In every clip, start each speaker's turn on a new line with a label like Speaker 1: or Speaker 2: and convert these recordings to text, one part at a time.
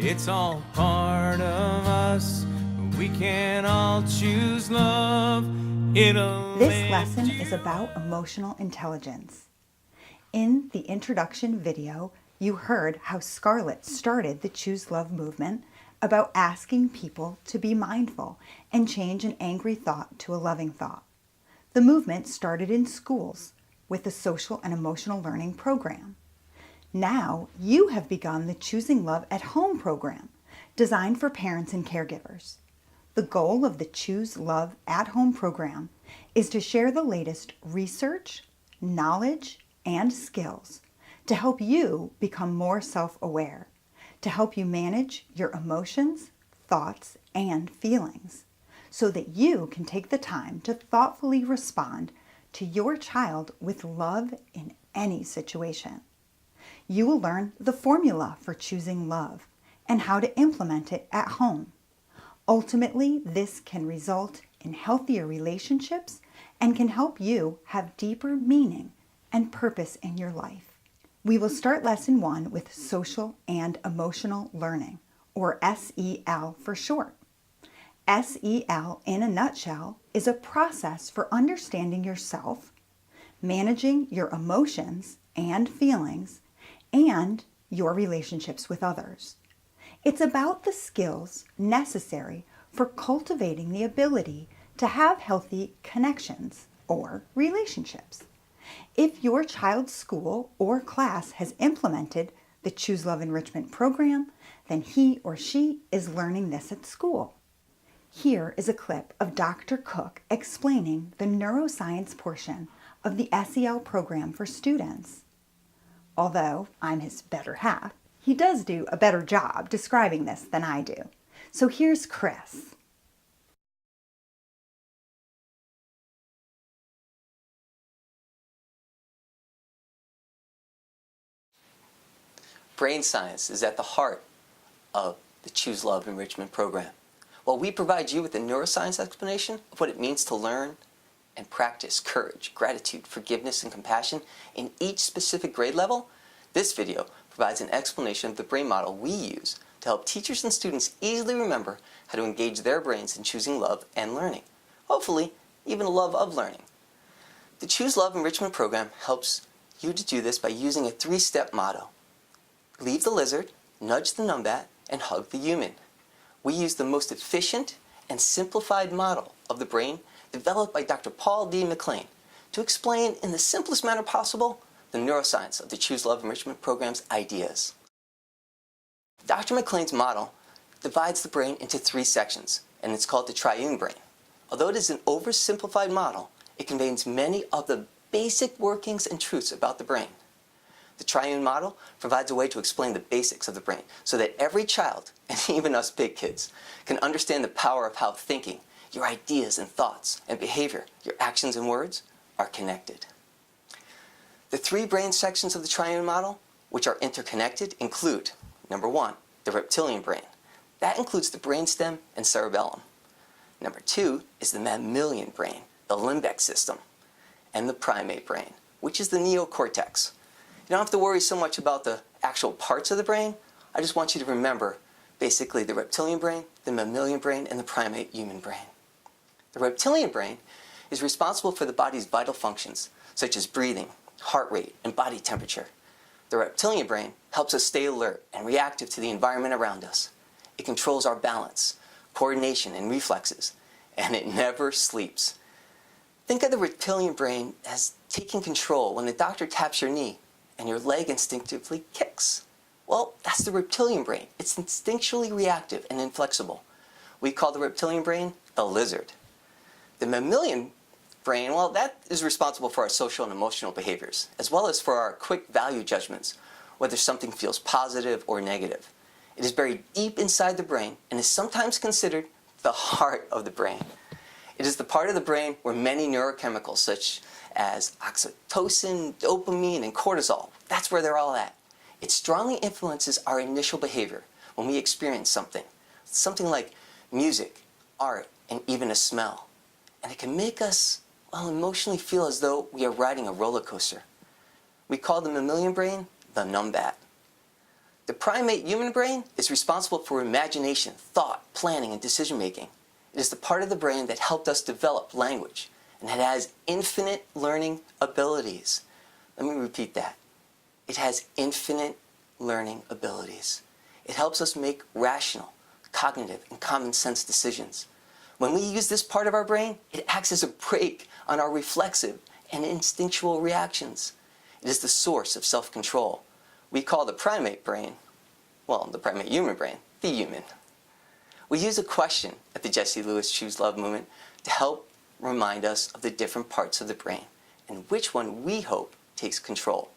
Speaker 1: It's all part of us. We can all choose love.
Speaker 2: This lesson is about emotional intelligence. In the introduction video, you heard how Scarlett started the Choose Love movement about asking people to be mindful and change an angry thought to a loving thought. The movement started in schools with the Social and Emotional Learning program. Now you have begun the Choosing Love at Home program, designed for parents and caregivers. The goal of the Choose Love at Home program is to share the latest research, knowledge, and skills to help you become more self-aware, to help you manage your emotions, thoughts, and feelings, so that you can take the time to thoughtfully respond to your child with love in any situation. You will learn the formula for choosing love and how to implement it at home. Ultimately, this can result in healthier relationships and can help you have deeper meaning and purpose in your life. We will start Lesson 1 with Social and Emotional Learning, or SEL for short. SEL, in a nutshell, is a process for understanding yourself, managing your emotions and feelings, and your relationships with others. It's about the skills necessary for cultivating the ability to have healthy connections or relationships. If your child's school or class has implemented the Choose Love Enrichment program, then he or she is learning this at school. Here is a clip of Dr. Cook explaining the neuroscience portion of the SEL program for students. Although I'm his better half, he does do a better job describing this than I do. So here's Chris.
Speaker 3: Brain science is at the heart of the Choose Love Enrichment program. While we provide you with a neuroscience explanation of what it means to learn and practice courage, gratitude, forgiveness, and compassion in each specific grade level, this video provides an explanation of the brain model we use to help teachers and students easily remember how to engage their brains in choosing love and learning. Hopefully, even a love of learning. The Choose Love Enrichment program helps you to do this by using a 3-step motto. Leave the lizard, nudge the numbat, and hug the human. We use the most efficient and simplified model of the brain developed by Dr. Paul D. McLean to explain in the simplest manner possible the neuroscience of the Choose Love Enrichment program's ideas. Dr. McLean's model divides the brain into 3 sections, and it's called the triune brain. Although it is an oversimplified model, it contains many of the basic workings and truths about the brain. The triune model provides a way to explain the basics of the brain so that every child, and even us big kids, can understand the power of how thinking, your ideas and thoughts and behavior, your actions and words, are connected. The 3 brain sections of the triune model, which are interconnected, include, number 1, the reptilian brain. That includes the brainstem and cerebellum. Number 2 is the mammalian brain, the limbic system, and the primate brain, which is the neocortex. You don't have to worry so much about the actual parts of the brain. I just want you to remember basically the reptilian brain, the mammalian brain, and the primate human brain. The reptilian brain is responsible for the body's vital functions, such as breathing, heart rate, and body temperature. The reptilian brain helps us stay alert and reactive to the environment around us. It controls our balance, coordination, and reflexes, and it never sleeps. Think of the reptilian brain as taking control when the doctor taps your knee and your leg instinctively kicks. Well, that's the reptilian brain. It's instinctually reactive and inflexible. We call the reptilian brain the lizard. The mammalian brain, well, that is responsible for our social and emotional behaviors, as well as for our quick value judgments, whether something feels positive or negative. It is buried deep inside the brain and is sometimes considered the heart of the brain. It is the part of the brain where many neurochemicals such as oxytocin, dopamine, and cortisol, that's where they're all at. It strongly influences our initial behavior when we experience something like music, art, and even a smell. And it can make us, well, emotionally feel as though we are riding a roller coaster. We call the mammalian brain the numbat. The primate human brain is responsible for imagination, thought, planning, and decision making. It is the part of the brain that helped us develop language, and it has infinite learning abilities. Let me repeat that. It has infinite learning abilities. It helps us make rational, cognitive, and common sense decisions. When we use this part of our brain, it acts as a brake on our reflexive and instinctual reactions. It is the source of self-control. We call the primate brain, well, the primate human brain, the human. We use a question at the Jessie Lewis Choose Love movement to help remind us of the different parts of the brain and which one we hope takes control.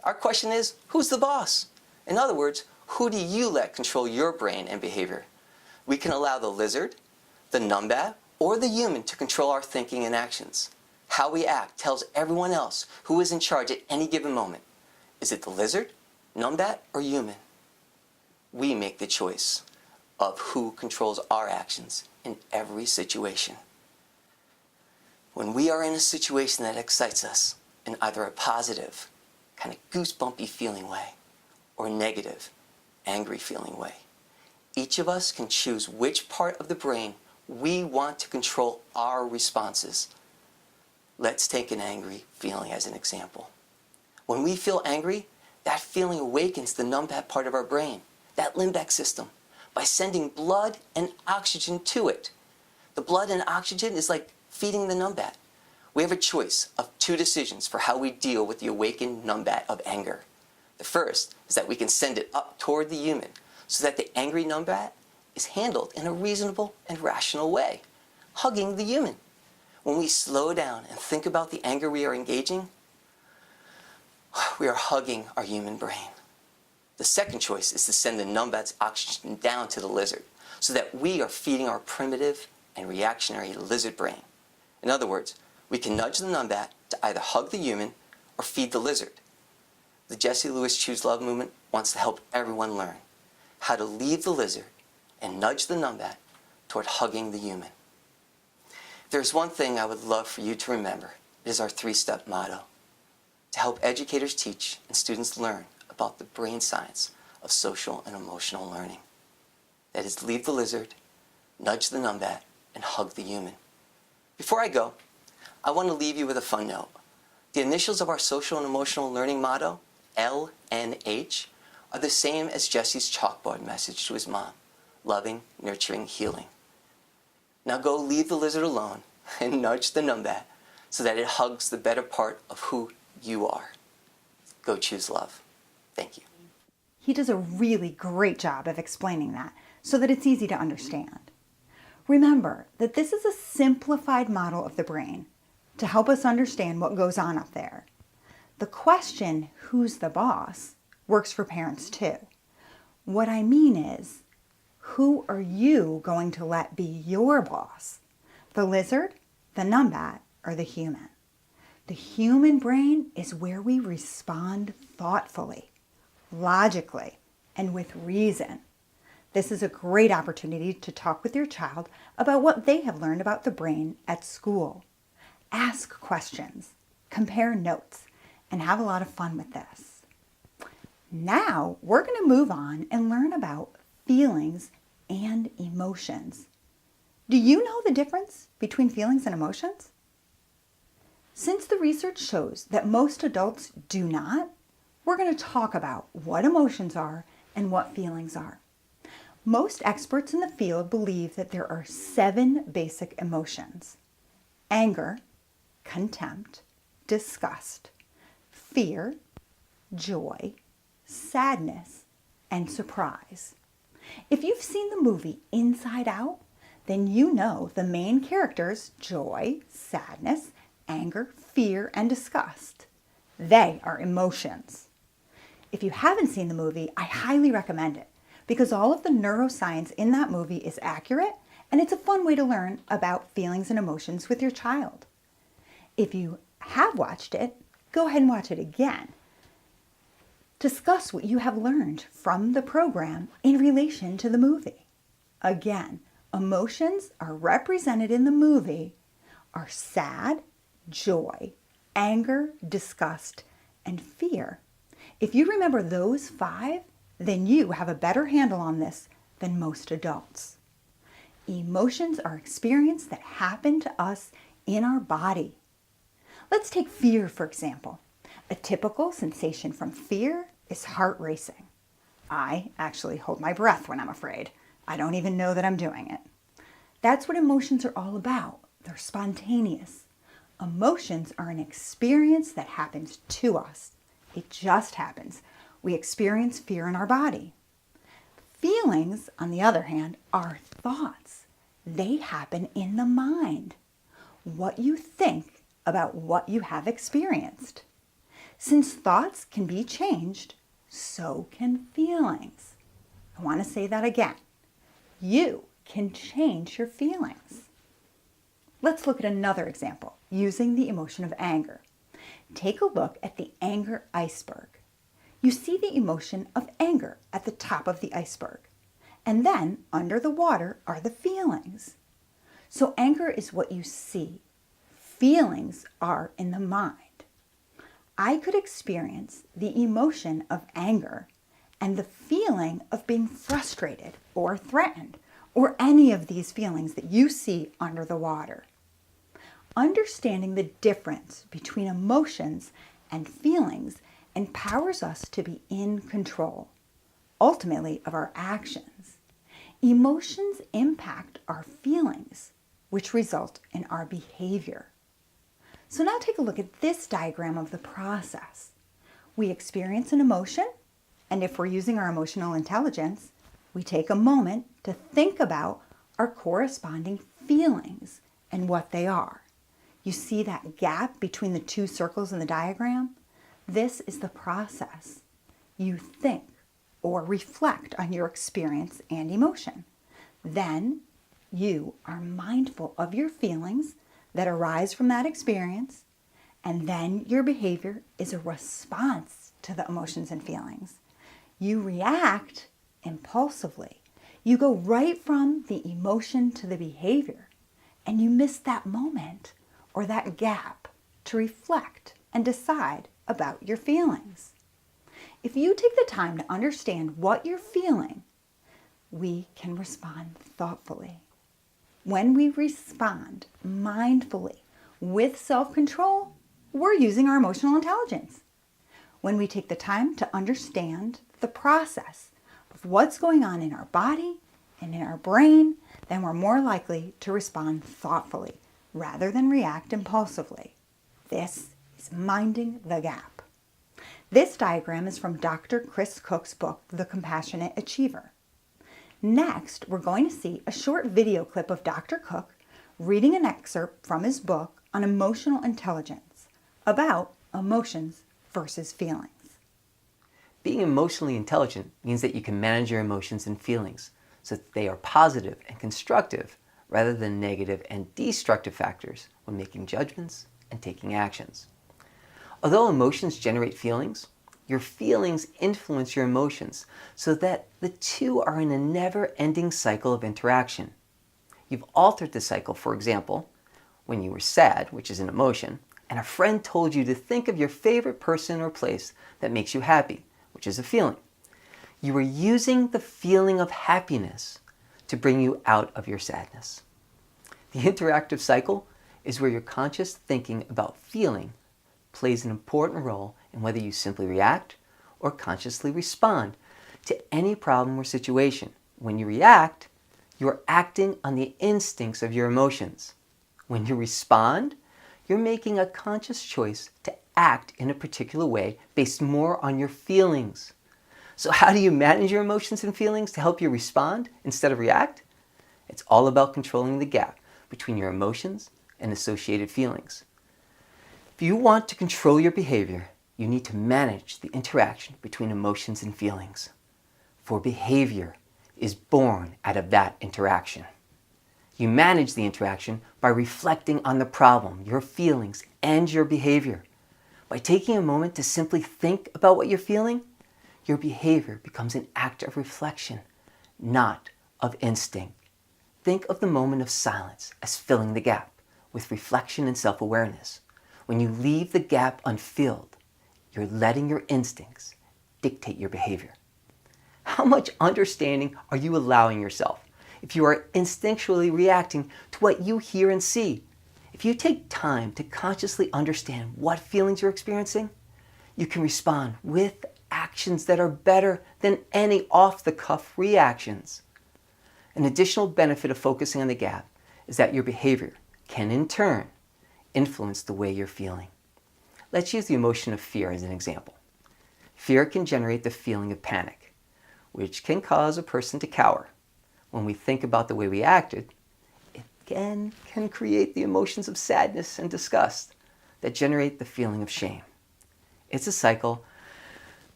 Speaker 3: Our question is, who's the boss? In other words, who do you let control your brain and behavior? We can allow the lizard, the numbat, or the human to control our thinking and actions. How we act tells everyone else who is in charge at any given moment. Is it the lizard, numbat, or human? We make the choice of who controls our actions in every situation. When we are in a situation that excites us in either a positive, kind of goosebumpy feeling way, or negative, angry feeling way, each of us can choose which part of the brain we want to control our responses. Let's take an angry feeling as an example. When we feel angry, that feeling awakens the numbat part of our brain, that limbic system, by sending blood and oxygen to it. The blood and oxygen is like feeding the numbat. We have a choice of two decisions for how we deal with the awakened numbat of anger. The first is that we can send it up toward the human so that the angry numbat is handled in a reasonable and rational way, hugging the human. When we slow down and think about the anger we are engaging, we are hugging our human brain. The second choice is to send the numbat's oxygen down to the lizard so that we are feeding our primitive and reactionary lizard brain. In other words, we can nudge the numbat to either hug the human or feed the lizard. The Jessie Lewis Choose Love movement wants to help everyone learn how to leave the lizard and nudge the numbat toward hugging the human. If there's one thing I would love for you to remember, it is our three-step motto: to help educators teach and students learn about the brain science of social and emotional learning. That is, leave the lizard, nudge the numbat, and hug the human. Before I go, I want to leave you with a fun note. The initials of our social and emotional learning motto, LNH, are the same as Jesse's chalkboard message to his mom: loving, nurturing, healing. Now go leave the lizard alone and nudge the numbat so that it hugs the better part of who you are. Go choose love. Thank you.
Speaker 2: He does a really great job of explaining that so that it's easy to understand. Remember that this is a simplified model of the brain to help us understand what goes on up there. The question, who's the boss, works for parents too. What I mean is, who are you going to let be your boss? The lizard, the numbat, or the human? The human brain is where we respond thoughtfully, logically, and with reason. This is a great opportunity to talk with your child about what they have learned about the brain at school. Ask questions, compare notes, and have a lot of fun with this. Now we're going to move on and learn about feelings and emotions. Do you know the difference between feelings and emotions? Since the research shows that most adults do not, we're going to talk about what emotions are and what feelings are. Most experts in the field believe that there are 7 basic emotions: anger, contempt, disgust, fear, joy, sadness, and surprise. If you've seen the movie Inside Out, then you know the main characters, joy, sadness, anger, fear, and disgust. They are emotions. If you haven't seen the movie, I highly recommend it because all of the neuroscience in that movie is accurate and it's a fun way to learn about feelings and emotions with your child. If you have watched it, go ahead and watch it again. Discuss what you have learned from the program in relation to the movie. Again, emotions are represented in the movie are sad, joy, anger, disgust, and fear. If you remember those 5, then you have a better handle on this than most adults. Emotions are experiences that happen to us in our body. Let's take fear, for example. A typical sensation from fear is heart racing. I actually hold my breath when I'm afraid. I don't even know that I'm doing it. That's what emotions are all about. They're spontaneous. Emotions are an experience that happens to us. It just happens. We experience fear in our body. Feelings, on the other hand, are thoughts. They happen in the mind. What you think about what you have experienced. Since thoughts can be changed, so can feelings. I want to say that again. You can change your feelings. Let's look at another example using the emotion of anger. Take a look at the anger iceberg. You see the emotion of anger at the top of the iceberg. And then under the water are the feelings. So anger is what you see. Feelings are in the mind. I could experience the emotion of anger and the feeling of being frustrated or threatened, or any of these feelings that you see under the water. Understanding the difference between emotions and feelings empowers us to be in control, ultimately, of our actions. Emotions impact our feelings, which result in our behavior. So now take a look at this diagram of the process. We experience an emotion, and if we're using our emotional intelligence, we take a moment to think about our corresponding feelings and what they are. You see that gap between the two circles in the diagram? This is the process. You think or reflect on your experience and emotion. Then you are mindful of your feelings that arise from that experience, and then your behavior is a response to the emotions and feelings. You react impulsively. You go right from the emotion to the behavior, and you miss that moment or that gap to reflect and decide about your feelings. If you take the time to understand what you're feeling, we can respond thoughtfully. When we respond mindfully with self-control, we're using our emotional intelligence. When we take the time to understand the process of what's going on in our body and in our brain, then we're more likely to respond thoughtfully rather than react impulsively. This is minding the gap. This diagram is from Dr. Chris Cook's book, The Compassionate Achiever. Next, we're going to see a short video clip of Dr. Cook reading an excerpt from his book on emotional intelligence about emotions versus feelings.
Speaker 3: Being emotionally intelligent means that you can manage your emotions and feelings so that they are positive and constructive rather than negative and destructive factors when making judgments and taking actions. Although emotions generate feelings, your feelings influence your emotions so that the two are in a never-ending cycle of interaction. You've altered the cycle, for example, when you were sad, which is an emotion, and a friend told you to think of your favorite person or place that makes you happy, which is a feeling. You are using the feeling of happiness to bring you out of your sadness. The interactive cycle is where your conscious thinking about feeling plays an important role in whether you simply react or consciously respond to any problem or situation. When you react, you are acting on the instincts of your emotions. When you respond, you're making a conscious choice to act in a particular way based more on your feelings. So how do you manage your emotions and feelings to help you respond instead of react? It's all about controlling the gap between your emotions and associated feelings. If you want to control your behavior, you need to manage the interaction between emotions and feelings. For behavior is born out of that interaction. You manage the interaction by reflecting on the problem, your feelings, and your behavior. By taking a moment to simply think about what you're feeling, your behavior becomes an act of reflection, not of instinct. Think of the moment of silence as filling the gap with reflection and self-awareness. When you leave the gap unfilled, you're letting your instincts dictate your behavior.
Speaker 4: how much understanding are you allowing yourself? If you are instinctually reacting to what you hear and see, if you take time to consciously understand what feelings you're experiencing, you can respond with actions that are better than any off-the-cuff reactions. An additional benefit of focusing on the gap is that your behavior can, in turn, influence the way you're feeling. Let's use the emotion of fear as an example. Fear can generate the feeling of panic, which can cause a person to cower. When we think about the way we acted, it again can create the emotions of sadness and disgust that generate the feeling of shame. It's a cycle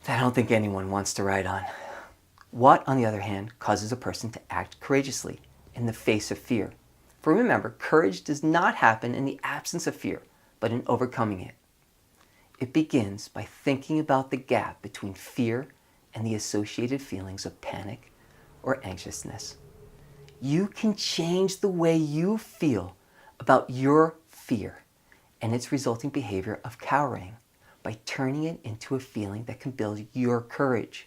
Speaker 4: that I don't think anyone wants to ride on. What, on the other hand, causes a person to act courageously in the face of fear? For remember, courage does not happen in the absence of fear, but in overcoming it. It begins by thinking about the gap between fear and the associated feelings of panic or anxiousness. You can change the way you feel about your fear and its resulting behavior of cowering by turning it into a feeling that can build your courage.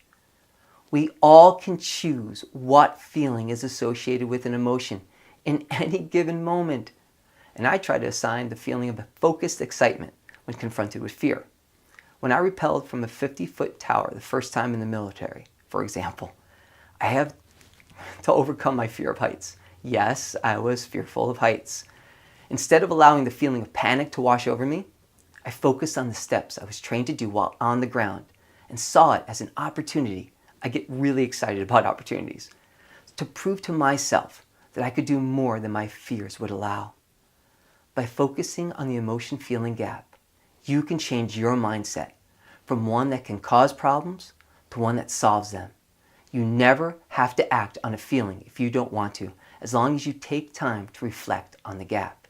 Speaker 4: We all can choose what feeling is associated with an emotion in any given moment. And I try to assign the feeling of focused excitement when confronted with fear. When I rappelled from a 50-foot tower the first time in the military, for example, I have to overcome my fear of heights. Yes, I was fearful of heights. Instead of allowing the feeling of panic to wash over me, I focused on the steps I was trained to do while on the ground and saw it as an opportunity. I get really excited about opportunities to prove to myself that I could do more than my fears would allow. By focusing on the emotion-feeling gap, you can change your mindset from one that can cause problems to one that solves them. You never have to act on a feeling if you don't want to, as long as you take time to reflect on the gap.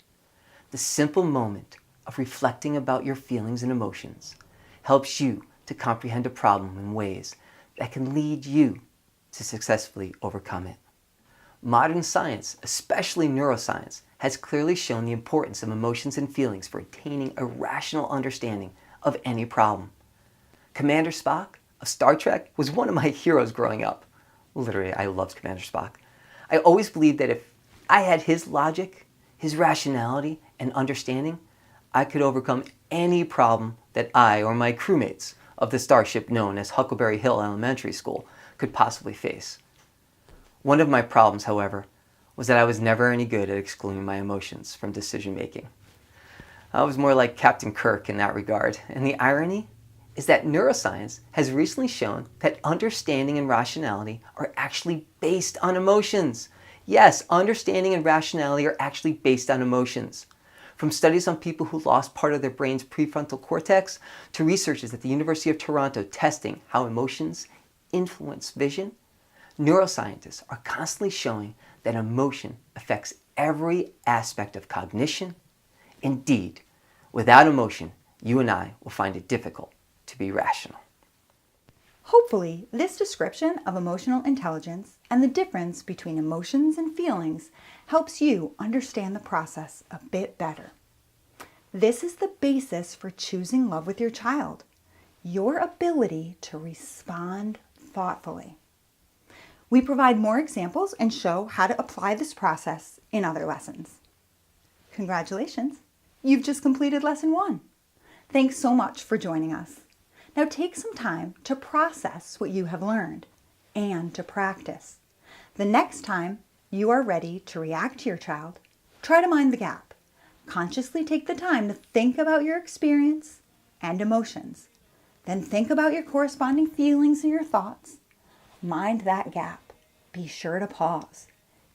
Speaker 4: The simple moment of reflecting about your feelings and emotions helps you to comprehend a problem in ways that can lead you to successfully overcome it. Modern science, especially neuroscience, has clearly shown the importance of emotions and feelings for attaining a rational understanding of any problem. Commander Spock of Star Trek was one of my heroes growing up. Literally, I loved Commander Spock. I always believed that if I had his logic, his rationality, and understanding, I could overcome any problem that I or my crewmates of the starship known as Huckleberry Hill Elementary School could possibly face. One of my problems, however, was that I was never any good at excluding my emotions from decision making. I was more like Captain Kirk in that regard, and the irony is that neuroscience has recently shown that understanding and rationality are actually based on emotions. Yes, understanding and rationality are actually based on emotions. From studies on people who lost part of their brain's prefrontal cortex to researchers at the University of Toronto testing how emotions influence vision, neuroscientists are constantly showing that emotion affects every aspect of cognition. Indeed, without emotion, you and I will find it difficult to be rational.
Speaker 2: Hopefully, this description of emotional intelligence and the difference between emotions and feelings helps you understand the process a bit better. This is the basis for choosing love with your child, your ability to respond thoughtfully. We provide more examples and show how to apply this process in other lessons. Congratulations! You've just completed Lesson 1. Thanks so much for joining us. Now take some time to process what you have learned and to practice. The next time you are ready to react to your child, try to mind the gap. Consciously take the time to think about your experience and emotions. Then think about your corresponding feelings and your thoughts. Mind that gap. Be sure to pause.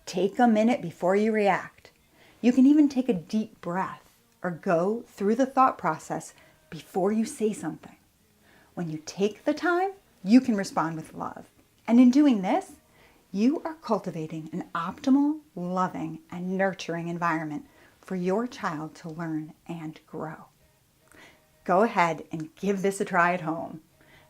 Speaker 2: Take a minute before you react. You can even take a deep breath or go through the thought process before you say something. When you take the time, you can respond with love. And in doing this, you are cultivating an optimal, loving, and nurturing environment for your child to learn and grow. Go ahead and give this a try at home.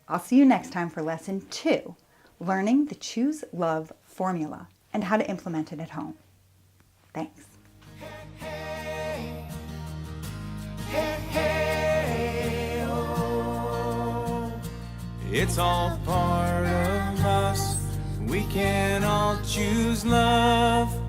Speaker 2: I'll see you next time for Lesson 2, learning the Choose Love formula and how to implement it at home. Thanks.
Speaker 1: It's all part of us. choose love.